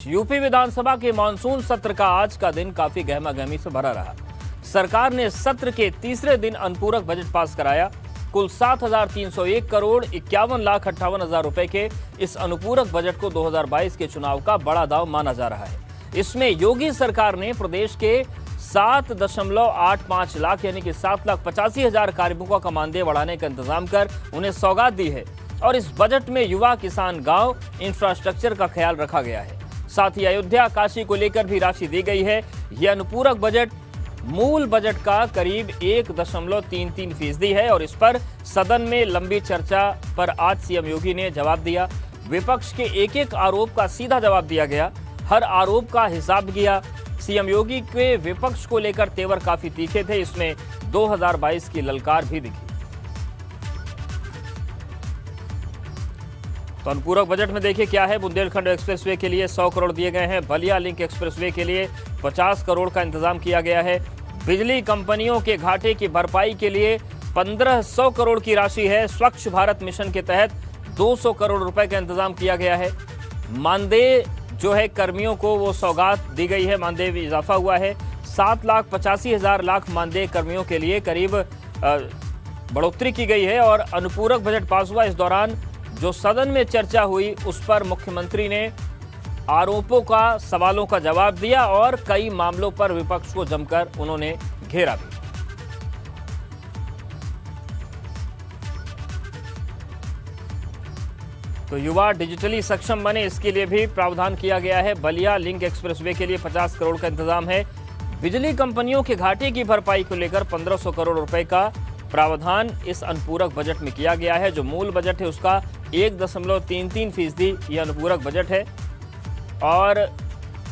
UP विधानसभा के monsoon सत्र का आज का दिन काफी गहमागहमी से भरा रहा। सरकार ने सत्र के तीसरे दिन अनुपूरक बजट पास कराया। कुल 7,301 करोड़ 51,58,000 रुपए के इस अनुपूरक बजट को 2022 के चुनाव का बड़ा दाव माना जा रहा है। इसमें योगी सरकार ने प्रदेश के 7.85 लाख यानी कि 7,85,000 कार्मिकों का मानदेय बढ़ाने का इंतजाम कर उन्हें सौगात दी है। और इस बजट में युवा, किसान, गांव, इंफ्रास्ट्रक्चर का ख्याल रखा गया है। साथ ही अयोध्या, काशी को लेकर भी राशि दी गई है। यह अनुपूरक बजट मूल बजट का करीब 1.33% है और इस पर सदन में लंबी चर्चा पर आज सीएम योगी ने जवाब दिया। विपक्ष के एक एक आरोप का सीधा जवाब दिया गया, हर आरोप का हिसाब किया। सीएम योगी के विपक्ष को लेकर तेवर काफी तीखे थे। इसमें 2022 की ललकार भी दिखी। तो अनुपूरक बजट में देखिए क्या है। बुंदेलखंड एक्सप्रेसवे के लिए 100 करोड़ दिए गए हैं। बलिया लिंक एक्सप्रेसवे के लिए 50 करोड़ का इंतजाम किया गया है। बिजली कंपनियों के घाटे की भरपाई के लिए 1500 करोड़ की राशि है। स्वच्छ भारत मिशन के तहत 200 करोड़ रुपए का इंतजाम किया गया है। मानदेय जो है कर्मियों को वो सौगात दी गई है, मानदेय में इजाफा हुआ है। 7,85,000 मानदेय कर्मियों के लिए करीब बढ़ोतरी की गई है। और अनुपूरक बजट पास हुआ। इस दौरान जो सदन में चर्चा हुई उस पर मुख्यमंत्री ने आरोपों का, सवालों का जवाब दिया और कई मामलों पर विपक्ष को जमकर उन्होंने घेरा भी। तो युवा डिजिटली सक्षम बने, इसके लिए भी प्रावधान किया गया है। बलिया लिंक एक्सप्रेसवे के लिए 50 करोड़ का इंतजाम है। बिजली कंपनियों के घाटे की भरपाई को लेकर 1500 करोड़ रुपए का प्रावधान इस अनुपूरक बजट में किया गया है। जो मूल बजट है उसका 1.33% यह अनुपूरक बजट है। और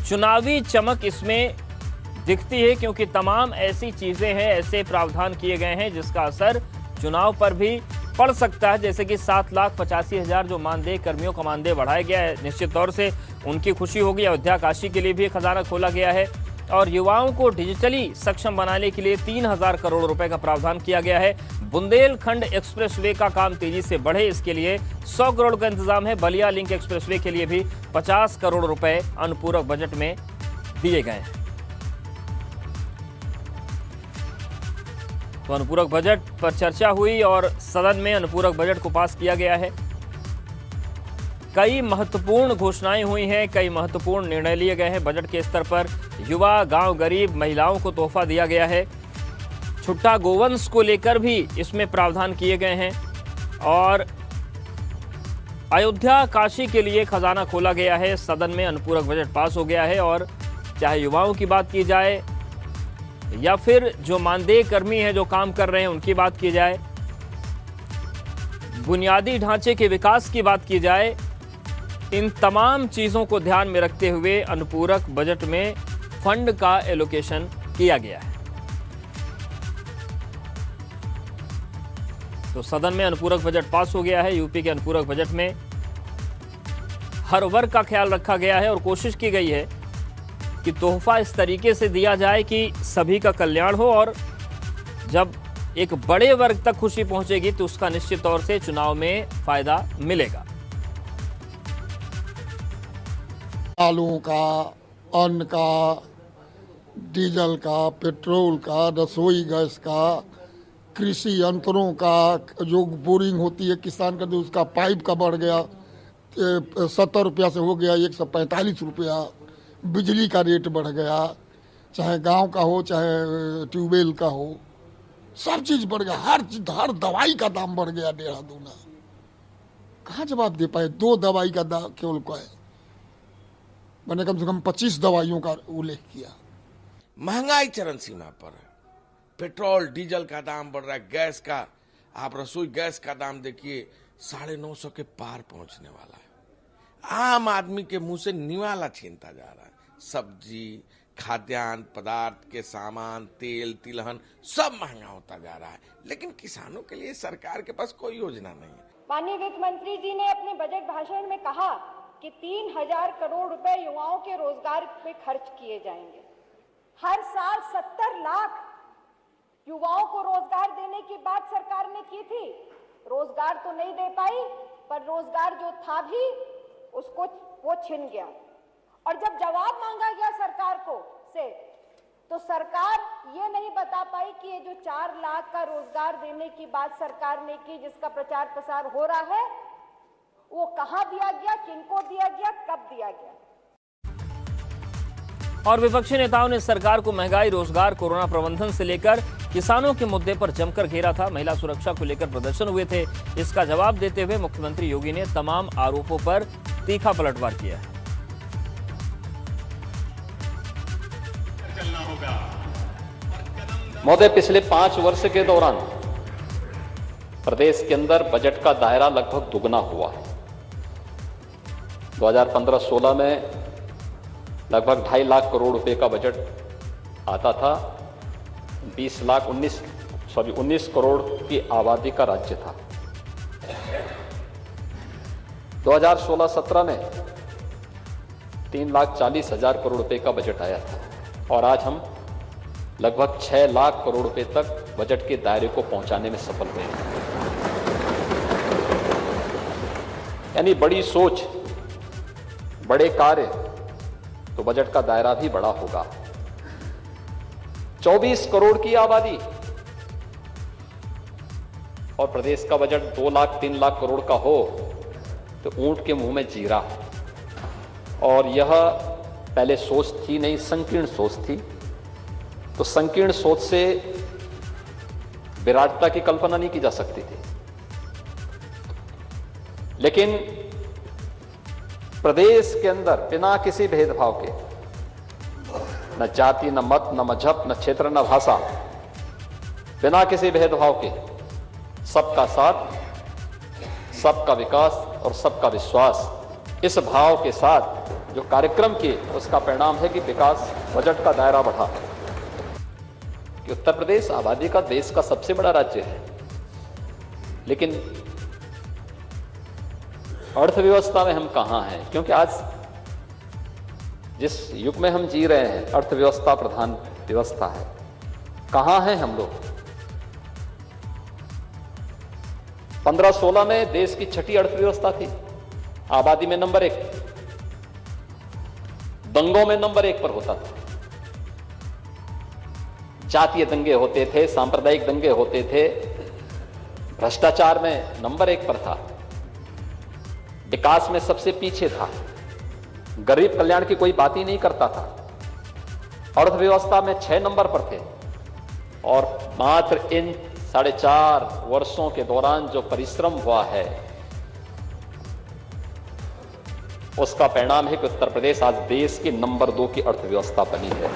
चुनावी चमक इसमें दिखती है क्योंकि तमाम ऐसी चीजें हैं, ऐसे प्रावधान किए गए हैं जिसका असर चुनाव पर भी पड़ सकता है। जैसे कि 7,85,000 जो मानदेय कर्मियों का मानदेय बढ़ाया गया है, निश्चित तौर से उनकी खुशी होगी। अयोध्या, काशी के लिए भी खजाना खोला गया है। और युवाओं को डिजिटली सक्षम बनाने के लिए 3,000 करोड़ रुपए का प्रावधान किया गया है। बुंदेलखंड एक्सप्रेसवे का काम तेजी से बढ़े, इसके लिए 100 करोड़ का इंतजाम है। बलिया लिंक एक्सप्रेसवे के लिए भी 50 करोड़ रुपए अनुपूरक बजट में दिए गए हैं। तो अनुपूरक बजट पर चर्चा हुई और सदन में अनुपूरक बजट को पास किया गया है। कई महत्वपूर्ण घोषणाएं हुई हैं, कई महत्वपूर्ण निर्णय लिए गए हैं। बजट के स्तर पर युवा, गांव, गरीब, महिलाओं को तोहफा दिया गया है। छुट्टा गोवंश को लेकर भी इसमें प्रावधान किए गए हैं। और अयोध्या, काशी के लिए खजाना खोला गया है। सदन में अनुपूरक बजट पास हो गया है। और चाहे युवाओं की बात की जाए या फिर जो मानदेय कर्मी हैं जो काम कर रहे हैं उनकी बात की जाए, बुनियादी ढांचे के विकास की बात की जाए, इन तमाम चीजों को ध्यान में रखते हुए अनुपूरक बजट में फंड का एलोकेशन किया गया है। तो सदन में अनुपूरक बजट पास हो गया है। यूपी के अनुपूरक बजट में हर वर्ग का ख्याल रखा गया है और कोशिश की गई है कि तोहफा इस तरीके से दिया जाए कि सभी का कल्याण हो। और जब एक बड़े वर्ग तक खुशी पहुंचेगी तो उसका निश्चित तौर से चुनाव में फायदा मिलेगा। आलू का, अन्न का, डीजल का, पेट्रोल का, रसोई गैस का, कृषि यंत्रों का, जो बोरिंग होती है किसान का, जो उसका पाइप का बढ़ गया 70 रुपया से हो गया 145 रुपया। बिजली का रेट बढ़ गया, चाहे गांव का हो चाहे ट्यूबवेल का हो, सब चीज बढ़ गया। हर दवाई का दाम बढ़ गया 1.5 दूना। कहाँ जवाब दे पाए? 2 दवाई का दाम केवल का है, मैंने कम से कम 25 दवाइयों का उल्लेख किया। महंगाई चरम सीमा पर है। पेट्रोल डीजल का दाम बढ़ रहा है, गैस का, आप रसोई गैस का दाम देखिए 950 के पार पहुंचने वाला है। आम आदमी के मुंह से निवाला छीनता जा रहा है। सब्जी, खाद्यान्न पदार्थ के सामान, तेल, तिलहन सब महंगा होता जा रहा है। लेकिन किसानों के लिए सरकार के पास कोई योजना नहीं है। माननीय वित्त मंत्री जी ने अपने बजट भाषण में कहा कि 3,000 करोड़ रुपए युवाओं के रोजगार पे खर्च किए जाएंगे। हर साल 70 लाख युवाओं को रोजगार देने की बात सरकार ने की थी। रोजगार तो नहीं दे पाई, पर रोजगार जो था भी उसको वो छिन गया। और जब जवाब मांगा गया सरकार को से तो सरकार ये नहीं बता पाई कि ये जो 4 लाख का रोजगार देने की बात सरकार ने की, जिसका प्रचार प्रसार हो रहा है, वो कहां दिया गया, किनको दिया गया, कब दिया गया। और विपक्षी नेताओं ने सरकार को महंगाई, रोजगार, कोरोना प्रबंधन से लेकर किसानों के मुद्दे पर जमकर घेरा था। महिला सुरक्षा को लेकर प्रदर्शन हुए थे। इसका जवाब देते हुए मुख्यमंत्री योगी ने तमाम आरोपों पर तीखा पलटवार किया है। महोदय, पिछले 5 वर्ष के दौरान प्रदेश के अंदर बजट का दायरा लगभग दुगना हुआ है। 2015-16 में लगभग 2.5 लाख करोड़ रुपए का बजट आता था। 19 करोड़ की आबादी का राज्य था। 2016-17 में 3,40,000 करोड़ रुपए का बजट आया था और आज हम लगभग 6 लाख करोड़ रुपए तक बजट के दायरे को पहुंचाने में सफल हुए। यानी बड़ी सोच, बड़े कार्य, तो बजट का दायरा भी बड़ा होगा। 24 करोड़ की आबादी और प्रदेश का बजट 2 लाख 3 लाख करोड़ का हो तो ऊंट के मुंह में जीरा। और यह पहले सोच थी नहीं, संकीर्ण सोच थी। तो संकीर्ण सोच से विराटता की कल्पना नहीं की जा सकती थी। लेकिन प्रदेश के अंदर बिना किसी भेदभाव के, न जाति, न मत, न मजहब, न क्षेत्र, न भाषा, बिना किसी भेदभाव के सबका साथ, सबका विकास और सबका विश्वास, इस भाव के साथ जो कार्यक्रम किए उसका परिणाम है कि विकास बजट का दायरा बढ़ा। कि उत्तर प्रदेश आबादी का देश का सबसे बड़ा राज्य है, लेकिन अर्थव्यवस्था में हम कहां हैं? क्योंकि आज जिस युग में हम जी रहे हैं अर्थव्यवस्था प्रधान व्यवस्था है। कहां हैं हम लोग? 15-16 में देश की 6ठी अर्थव्यवस्था थी, आबादी में नंबर 1, दंगों में नंबर 1 पर होता था। जातीय दंगे होते थे, सांप्रदायिक दंगे होते थे, भ्रष्टाचार में नंबर 1 पर था, विकास में सबसे पीछे था, गरीब कल्याण की कोई बात ही नहीं करता था, अर्थव्यवस्था में 6 नंबर पर थे। और मात्र इन 4.5 वर्षों के दौरान जो परिश्रम हुआ है उसका परिणाम है कि उत्तर प्रदेश आज देश की नंबर 2 की अर्थव्यवस्था बनी है।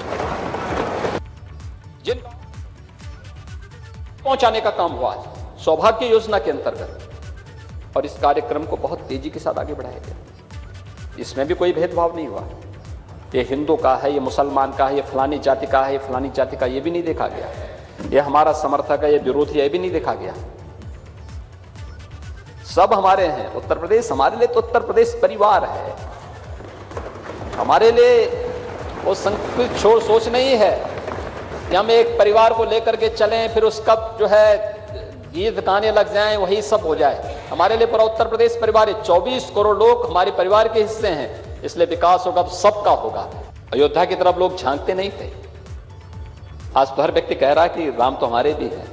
जिन पहुंचाने का काम हुआ है सौभाग्य योजना के अंतर्गत, और इस कार्यक्रम को बहुत तेजी के साथ आगे बढ़ाया गया। इसमें भी कोई भेदभाव नहीं हुआ। ये हिंदू का है, ये मुसलमान का है, ये फलानी जाति का है, ये फलानी जाति का, ये भी नहीं देखा गया। ये हमारा समर्थक है, ये विरोधी है, ये भी नहीं देखा गया। सब हमारे हैं। उत्तर प्रदेश हमारे लिए तो उत्तर प्रदेश परिवार है। हमारे लिए वो संकुचित छोड़ सोच नहीं है कि हम एक परिवार को लेकर के चलें, फिर उसका जो है गीत गाने लग जाएं, वही सब हो जाए। हमारे लिए पूरा उत्तर प्रदेश परिवार है। 24 करोड़ लोग हमारे परिवार के हिस्से हैं, इसलिए विकास होगा तो सबका होगा। अयोध्या की तरफ लोग झांकते नहीं थे, आज तो हर व्यक्ति कह रहा है कि राम तो हमारे भी हैं।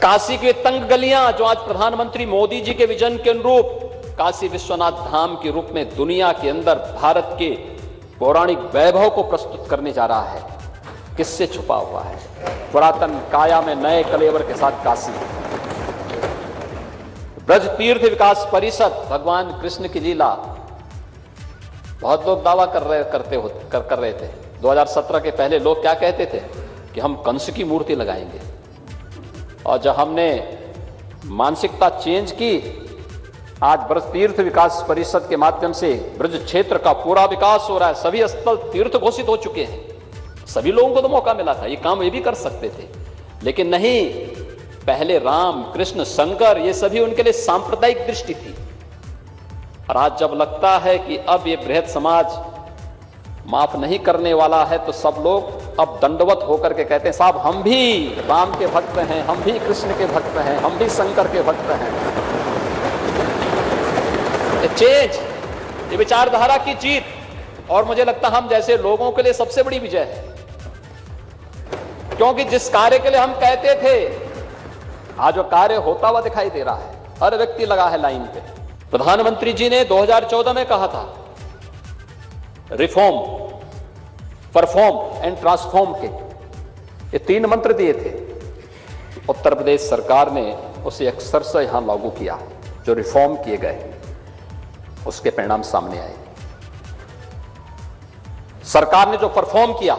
काशी की तंग गलियां जो आज प्रधानमंत्री मोदी जी के विजन के अनुरूप काशी विश्वनाथ धाम के रूप में दुनिया के अंदर भारत के पौराणिक वैभव को प्रस्तुत करने जा रहा है, किससे छुपा हुआ है? पुरातन काया में नए कलेवर के साथ काशी। ब्रज तीर्थ विकास परिषद, भगवान कृष्ण की लीला। बहुत लोग दावा कर रहे थे 2017 के पहले लोग क्या कहते थे कि हम कंस की मूर्ति लगाएंगे, और जब हमने मानसिकता चेंज की, आज ब्रज तीर्थ विकास परिषद के माध्यम से ब्रज क्षेत्र का पूरा विकास हो रहा है। सभी स्थल तीर्थ घोषित हो चुके हैं। सभी लोगों को तो मौका मिला था, ये काम ये भी कर सकते थे, लेकिन नहीं। पहले राम, कृष्ण, शंकर, ये सभी उनके लिए सांप्रदायिक दृष्टि थी। और आज जब लगता है कि अब ये बृहद समाज माफ नहीं करने वाला है, तो सब लोग अब दंडवत होकर के कहते हैं साहब हम भी राम के भक्त हैं, हम भी कृष्ण के भक्त हैं, हम भी शंकर के भक्त हैं। चेंज, ये विचारधारा की जीत, और मुझे लगता हम जैसे लोगों के लिए सबसे बड़ी विजय है, क्योंकि जिस कार्य के लिए हम कहते थे आज वो कार्य होता हुआ दिखाई दे रहा है। हर व्यक्ति लगा है लाइन पे। प्रधानमंत्री जी ने 2014 में कहा था रिफॉर्म, परफॉर्म एंड ट्रांसफॉर्म के ये 3 मंत्र दिए थे। उत्तर प्रदेश सरकार ने उसे अक्षरशः यहां लागू किया। जो रिफॉर्म किए गए उसके परिणाम सामने आए। सरकार ने जो परफॉर्म किया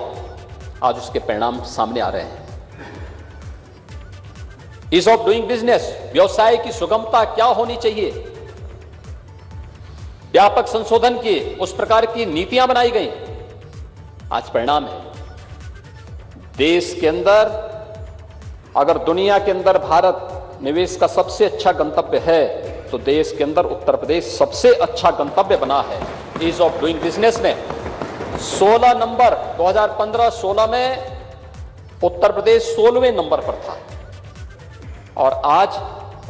आज उसके परिणाम सामने आ रहे हैं। ईज ऑफ डूइंग बिजनेस, व्यवसाय की सुगमता क्या होनी चाहिए, व्यापक संशोधन किए, उस प्रकार की नीतियां बनाई गई। आज परिणाम है देश के अंदर, अगर दुनिया के अंदर भारत निवेश का सबसे अच्छा गंतव्य है तो देश के अंदर उत्तर प्रदेश सबसे अच्छा गंतव्य बना है। ईज ऑफ डूइंग बिजनेस में 16 नंबर 2015-16 में उत्तर प्रदेश 16वें नंबर पर था और आज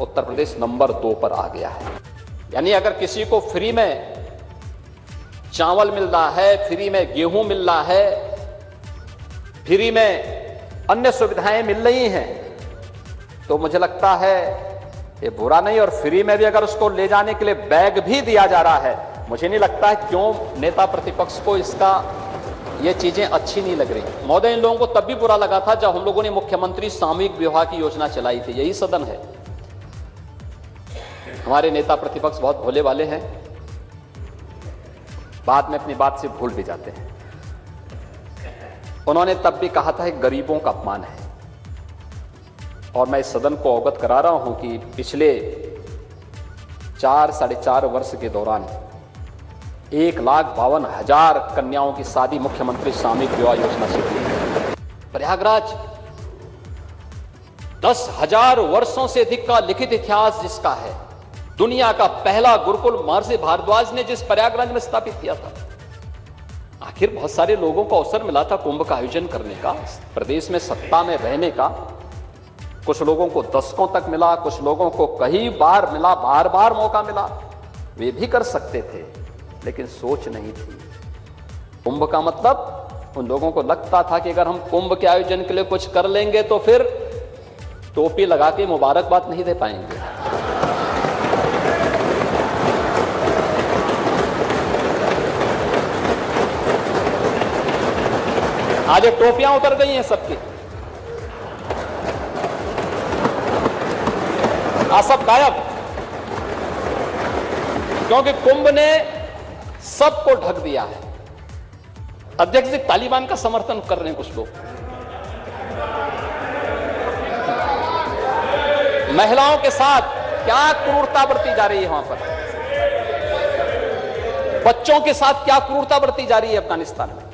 उत्तर प्रदेश नंबर 2 पर आ गया है। यानी अगर किसी को फ्री में चावल मिल रहा है, फ्री में गेहूं मिल रहा है, फ्री में अन्य सुविधाएं मिल रही हैं, तो मुझे लगता है ये बुरा नहीं। और फ्री में भी अगर उसको ले जाने के लिए बैग भी दिया जा रहा है, मुझे नहीं लगता है क्यों नेता प्रतिपक्ष को इसका ये चीजें अच्छी नहीं लग रही। महोदय, इन लोगों को तब भी बुरा लगा था जब हम लोगों ने मुख्यमंत्री सामूहिक विवाह की योजना चलाई थी। यही सदन है। हमारे नेता प्रतिपक्ष बहुत भोले वाले हैं, बाद में अपनी बात से भूल भी जाते हैं। उन्होंने तब भी कहा था कि गरीबों का अपमान है, और मैं इस सदन को अवगत करा रहा हूं कि पिछले 4-4.5 वर्ष के दौरान 1,52,000 कन्याओं की शादी मुख्यमंत्री सामूहिक विवाह योजना से की। प्रयागराज 10,000 वर्षों से अधिक का लिखित इतिहास जिसका है, दुनिया का पहला गुरुकुल महर्षि भारद्वाज ने जिस प्रयागराज में स्थापित किया था। आखिर बहुत सारे लोगों को अवसर मिला था कुंभ का आयोजन करने का, प्रदेश में सत्ता में रहने का। कुछ लोगों को दशकों तक मिला, कुछ लोगों को कई बार मिला, बार बार मौका मिला, वे भी कर सकते थे, लेकिन सोच नहीं थी। कुंभ का मतलब उन लोगों को लगता था कि अगर हम कुंभ के आयोजन के लिए कुछ कर लेंगे तो फिर टोपी लगा के मुबारकबाद नहीं दे पाएंगे। आज ये टोपियां उतर गई हैं सबकी, आज सब गायब, क्योंकि कुंभ ने सबको ढक दिया है। अध्यक्ष जी, तालिबान का समर्थन कर रहे हैं कुछ लोग। महिलाओं के साथ क्या क्रूरता बरती जा रही है वहां पर, बच्चों के साथ क्या क्रूरता बरती जा रही है अफगानिस्तान में।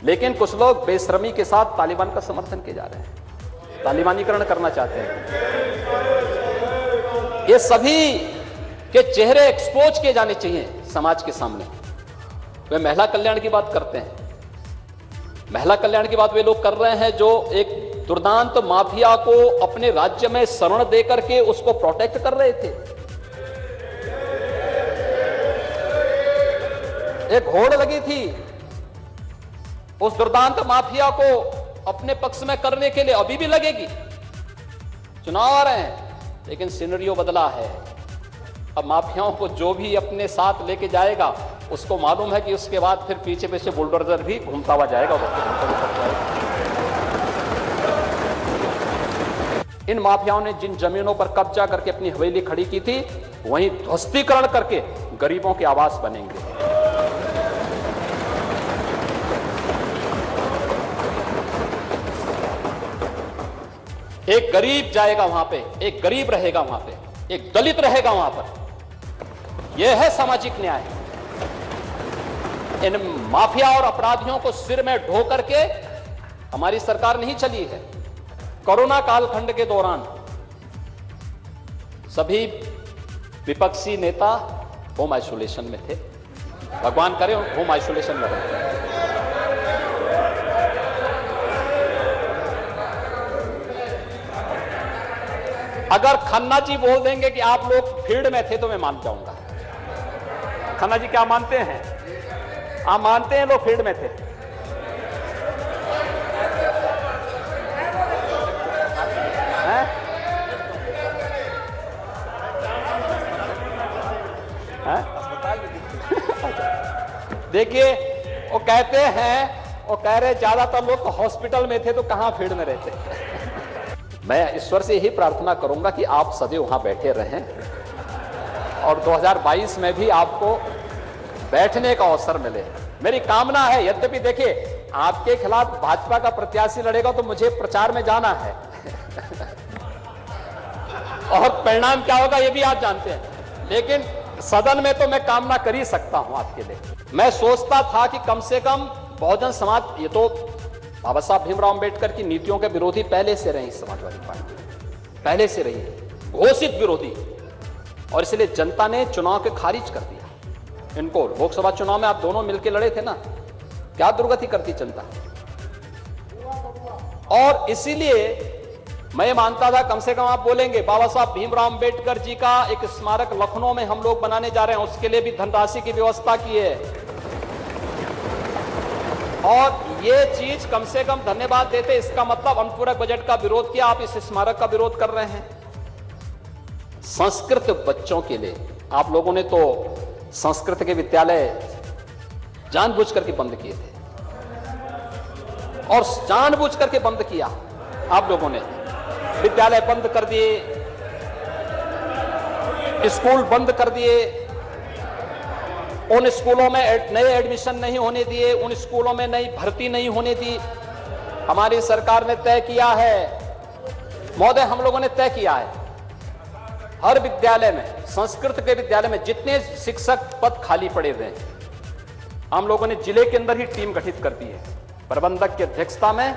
लेकिन कुछ लोग बेशर्मी के साथ तालिबान का समर्थन किए जा रहे हैं, तालिबानीकरण करना चाहते हैं। ये सभी के चेहरे एक्सपोज किए जाने चाहिए समाज के सामने। वे महिला कल्याण की बात करते हैं, महिला कल्याण की बात वे लोग कर रहे हैं जो एक दुर्दांत माफिया को अपने राज्य में शरण देकर के उसको प्रोटेक्ट कर रहे थे। एक होड़ लगी थी उस दुर्दांत माफिया को अपने पक्ष में करने के लिए, अभी भी लगेगी। चुनाव आ रहे हैं, लेकिन सिनेरियो बदला है। अब माफियाओं को जो भी अपने साथ लेके जाएगा उसको मालूम है कि उसके बाद फिर पीछे पीछे बुलडोजर भी घूमता हुआ जाएगा। इन माफियाओं ने जिन जमीनों पर कब्जा करके अपनी हवेली खड़ी की थी, वहीं ध्वस्तीकरण करके गरीबों के आवास बनेंगे। एक गरीब जाएगा वहां पे, एक गरीब रहेगा वहां पे, एक दलित रहेगा वहां पर। यह है सामाजिक न्याय। इन माफिया और अपराधियों को सिर में ढो करके हमारी सरकार नहीं चली है। कोरोना कालखंड के दौरान सभी विपक्षी नेता होम आइसोलेशन में थे, भगवान करे होम आइसोलेशन में रहे। अगर खन्ना जी बोल देंगे कि आप लोग फील्ड में थे तो मैं मान जाऊंगा। खन्ना जी क्या मानते हैं? आप मानते हैं लोग फील्ड में थे? देखिए वो कहते हैं, वो कह रहे ज्यादातर लोग तो हॉस्पिटल में थे तो कहां फील्ड में रहते। मैं ईश्वर से यही प्रार्थना करूंगा कि आप सदैव वहां बैठे रहें और 2022 में भी आपको बैठने का अवसर मिले। मेरी कामना है, यद्यपि देखिए आपके खिलाफ भाजपा का प्रत्याशी लड़ेगा तो मुझे प्रचार में जाना है और परिणाम क्या होगा ये भी आप जानते हैं, लेकिन सदन में तो मैं कामना कर ही सकता हूं आपके लिए। मैं सोचता था कि कम से कम बहुजन समाज, ये तो बाबा साहब भीमराव अंबेडकर की नीतियों के विरोधी पहले से रही समाजवादी पार्टी, पहले से रही घोषित विरोधी, और इसलिए जनता ने चुनाव के खारिज कर दिया इनको। लोकसभा चुनाव में आप दोनों मिलकर लड़े थे ना, क्या दुर्गति करती जनता। और इसीलिए मैं मानता था कम से कम आप बोलेंगे बाबा साहब भीमराव अंबेडकर जी का एक स्मारक लखनऊ में हम लोग बनाने जा रहे हैं, उसके लिए भी धनराशि की व्यवस्था की है। और ये चीज कम से कम धन्यवाद देते, इसका मतलब अनुपूरक बजट का विरोध किया, आप इस स्मारक का विरोध कर रहे हैं। संस्कृत बच्चों के लिए आप लोगों ने तो संस्कृत के विद्यालय जानबूझ करके बंद किए थे, और जानबूझ करके बंद किया आप लोगों ने। विद्यालय बंद कर दिए, स्कूल बंद कर दिए, उन स्कूलों में नए एडमिशन नहीं होने दिए, उन स्कूलों में नई भर्ती नहीं होने दी। हमारी सरकार ने तय किया है महोदय, हम लोगों ने तय किया है हर विद्यालय में, संस्कृत के विद्यालय में जितने शिक्षक पद खाली पड़े हुए हैं, हम लोगों ने जिले के अंदर ही टीम गठित कर दी है। प्रबंधक की अध्यक्षता में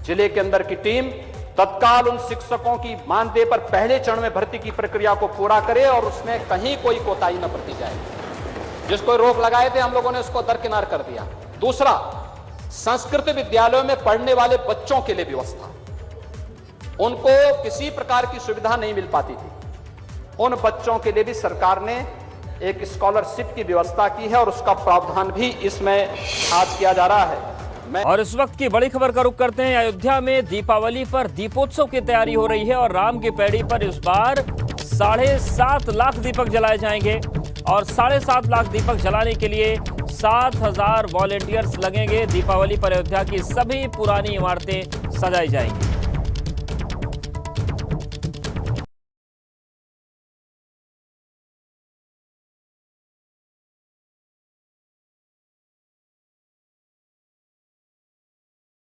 जिले के अंदर की टीम तत्काल उन शिक्षकों की मानदेय पर पहले चरण में भर्ती की प्रक्रिया को पूरा करे और उसमें कहीं कोई कोताही न बरती जाए। जिसको रोक लगाए थे हम लोगों ने उसको दरकिनार कर दिया। दूसरा, संस्कृत विद्यालयों में पढ़ने वाले बच्चों के लिए व्यवस्था, उनको किसी प्रकार की सुविधा नहीं मिल पाती थी, उन बच्चों के लिए भी सरकार ने एक स्कॉलरशिप की व्यवस्था की है और उसका प्रावधान भी इसमें आज किया जा रहा है। और इस वक्त की बड़ी खबर का रुख करते हैं। अयोध्या में दीपावली पर दीपोत्सव की तैयारी हो रही है और राम की पैड़ी पर इस बार 7.5 लाख दीपक जलाए जाएंगे और 7.5 लाख दीपक जलाने के लिए 7,000 वॉलेंटियर्स लगेंगे। दीपावली पर अयोध्या की सभी पुरानी इमारतें सजाई जाएंगी।